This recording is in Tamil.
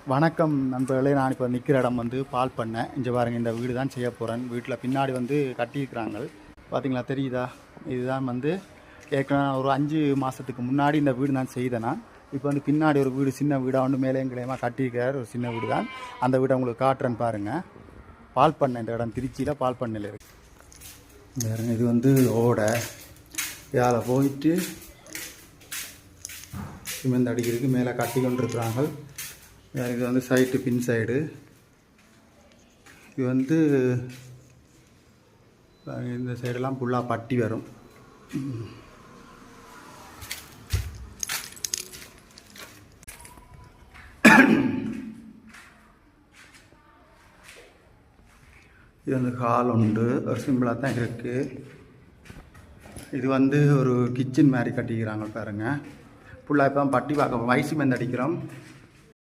வணக்கம் நண்பர்களே. நான் இப்போ நிற்கிற இடம் வந்து பால் பண்ணை. இங்கே பாருங்கள், இந்த வீடு தான் செய்ய போகிறேன். வீட்டில் பின்னாடி வந்து கட்டியிருக்கிறாங்க. பார்த்தீங்களா, தெரியுதா? இதுதான் வந்து ஏற்கனவே ஒரு 5 மாதத்துக்கு முன்னாடி இந்த வீடு நான் செய்தேன்னா. இப்போ வந்து பின்னாடி ஒரு வீடு, சின்ன வீடாக வந்து மேலே எங்களையமாக கட்டியிருக்கிறார். ஒரு சின்ன வீடு தான். அந்த வீடை உங்களுக்கு காட்டுறேன்னு பாருங்கள். பால் பண்ணை இந்த இடம் திருச்சியில் பால் பண்ணையில் இருக்குது. பாருங்க, இது வந்து ஓடை. இதால் போயிட்டு சிமெண்ட் அடிக்கிறதுக்கு மேலே கட்டி கொண்டு இருக்கிறாங்க. இது வந்து சைட்டு, பின் சைடு. இது வந்து இந்த சைடெல்லாம் ஃபுல்லாக பட்டி வரும். இது வந்து ஹால் உண்டு, ஒரு சிம்பிளாக தான் இருக்குது. இது வந்து ஒரு கிச்சன் மாதிரி கட்டிக்கிறாங்க பாருங்கள். ஃபுல்லாக இப்போ பட்டி பார்க்க வயசு மேந்து அடிக்கிறோம்.